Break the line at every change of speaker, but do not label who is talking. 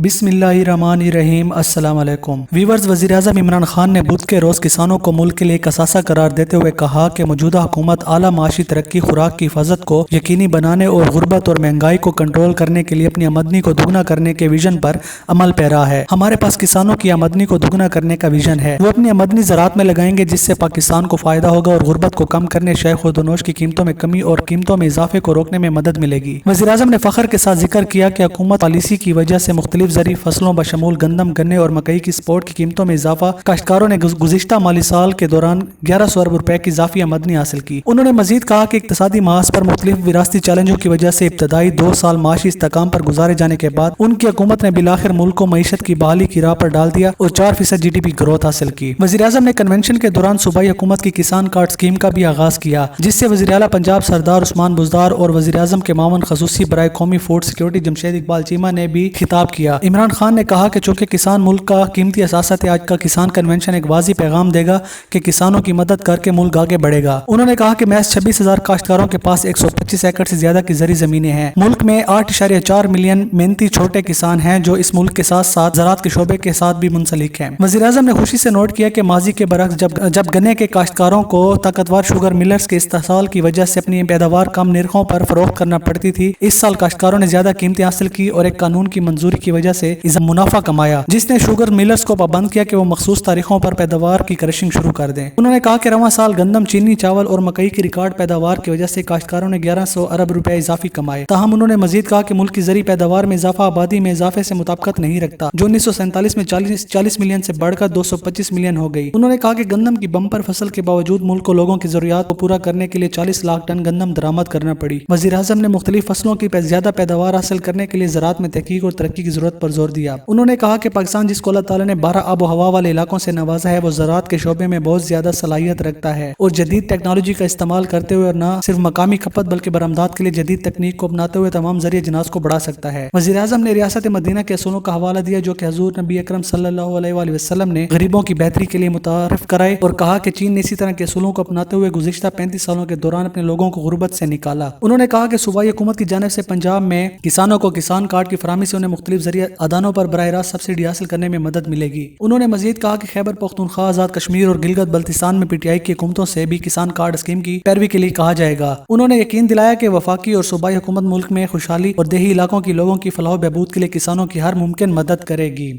बिस्मिल्लाहिर्रहमानिर्रहीम। अस्सलाम वालेकुम व्यूअर्स। वज़ीर-ए-आज़म इमरान खान ने बुध के रोज़ किसानों को मुल्क के लिए एक असासा करार देते हुए कहा कि मौजूदा हुकूमत आला माशी तरक्की, खुराक की हिफाजत को यकीनी बनाने और गुर्बत और महंगाई को कंट्रोल करने के लिए अपनी आमदनी को दुगना करने के विजन पर अमल पैरा है। हमारे पास किसानों की आमदनी को दुगना करने का विजन है। वो अपनी आमदनी ज़राअत में लगाएंगे जिससे पाकिस्तान को फ़ायदा होगा और गुर्बत को कम करने, शय खुर्द-ओ-नोश की कीमतों में कमी और कीमतों में इजाफे को रोकने में मदद मिलेगी। वज़ीर-ए-आज़म ने फ़ख्र के साथ जिक्र किया कि हुकूमत पॉलिसी की वजह से मुख्तलिफ ज़रूरी फसलों बशमूल गंदम, गन्ने और मकई की स्पोर्ट की कीमतों में इजाफा, काश्तकारों ने गुज़िश्ता माली साल के दौरान 1100 अरब रुपए की इजाफी आमदनी हासिल की। उन्होंने मजीद कहा कि इक्तिसादी महाज पर मुख्तलिफ विरासती चैलेंजों की वजह से इब्तदाई 2 साल माशी इस्तेकाम पर गुजारे जाने के बाद उनकी हुकूमत ने बिलाखिर मुल्क को मईशत की बहाली की राह पर डाल दिया और 4% GDP ग्रोथ हासिल की। वज़ीर-ए-आज़म ने कन्वेंशन के दौरान सूबाई हुकूमत की किसान कार्ड स्कीम का भी आगाज किया, जिससे वज़ीर आला पंजाब सरदार उस्मान बुज़दार और वज़ीर-ए-आज़म के मामून खसूसी बराए कौमी फूड सिक्योरिटी जमशेद इकबाल चीमा ने भी खिताब किया। इमरान खान ने कहा कि चूंकि किसान मुल्क का कीमती असासा है, आज का किसान कन्वेंशन एक वाज़ी पैगाम देगा कि किसानों की मदद करके मुल्क आगे बढ़ेगा। उन्होंने कहा कि महज 26,000 काश्तकारों के पास 125 एकड़ से ज्यादा की ज़री ज़मीनें हैं। मुल्क में 8.4 मिलियन मेहनती छोटे किसान हैं जो इस मुल्क के साथ साथ ज़राअत के शोबे के साथ भी मुंसलिक हैं। वज़ीर-ए-आज़म ने खुशी से नोट किया कि माजी के बरक्स जब गन्ने के काश्तकारों को ताकतवर शुगर मिलर्स के इस्तेहसाल की वजह से अपनी पैदावार कम निर्खों पर फरोख्त करना पड़ती थी, इस साल काश्तकारों ने ज्यादा कीमतें हासिल की और एक कानून की मंजूरी की वजह से मुनाफा कमाया, जिसने शुगर मिलर्स को पाबंद किया कि वो मखसूस तारीखों पर पैदावार की क्रशिंग शुरू कर दें। उन्होंने कहा कि रवां साल गंदम, चीनी, चावल और मकई की रिकॉर्ड पैदावार की वजह से काश्तकारों ने 1100 अरब रुपए इजाफी कमाए। ताहम उन्होंने मजीद कहा कि मुल्क की ज़री पैदावार में इजाफा आबादी में इजाफे से मुताबिकत नहीं रखता, जो 1947 में 40 मिलियन से बढ़कर 225 मिलियन हो गई। उन्होंने कहा कि गंदम की बम्पर फसल के बावजूद मुल्क को लोगों की जरूरियात को पूरा करने के लिए 40 लाख टन गंदम दरामद करना पड़ी। वज़ीर-ए-आज़म ने मुख्तलिफ फसलों की ज्यादा पैदावार हासिल करने के लिए ज़राअत में तहकीक और तरक्की की जरूरत पर जोर दिया। उन्होंने कहा कि पाकिस्तान जिसको अल्लाह ताला ने 12 आबो हवा वाले इलाकों से नवाजा है, वो ज़राअत के शोबे में बहुत ज्यादा सलाहियत रखता है और जदीद टेक्नोलॉजी का इस्तेमाल करते हुए न सिर्फ मकामी खपत बल्कि बरामदात के लिए जदीद तकनीक को अपनाते हुए तमाम ज़रिए जिनास को बढ़ा सकता है। वज़ीर-ए-आज़म ने रियासत मदीना के असूलों का हवाला दिया जो कि हज़ूर नबी अकरम सल्लल्लाहु अलैहि वसल्लम ने गरीबों की बेहतरी के लिए मुतारिफ कराए और कहा कि चीन ने इसी तरह के असूलों को अपनाते हुए गुज़िश्ता 35 सालों के दौरान अपने लोगों को गुर्बत से निकाला। उन्होंने कहा कि सूबाई हुकूमत की जानिब से पंजाब में किसानों को किसान कार्ड की फराहमी से उन्हें मुख्तलिफ ज़रिए अदानों पर बराह रास्त सब्सिडी हासिल करने में मदद मिलेगी। उन्होंने मजीद कहा कि खैबर पख्तूनख्वा, आज़ाद कश्मीर और गिलगित बल्तिस्तान में PTI की हुकूमतों से भी किसान कार्ड स्कीम की पैरवी के लिए कहा जाएगा। उन्होंने यकीन दिलाया कि वफाकी और सूबाई हुकूमत मुल्क में खुशहाली और देही इलाकों के लोगों की फलाह बहबूद के लिए किसानों की हर मुमकिन मदद करेगी।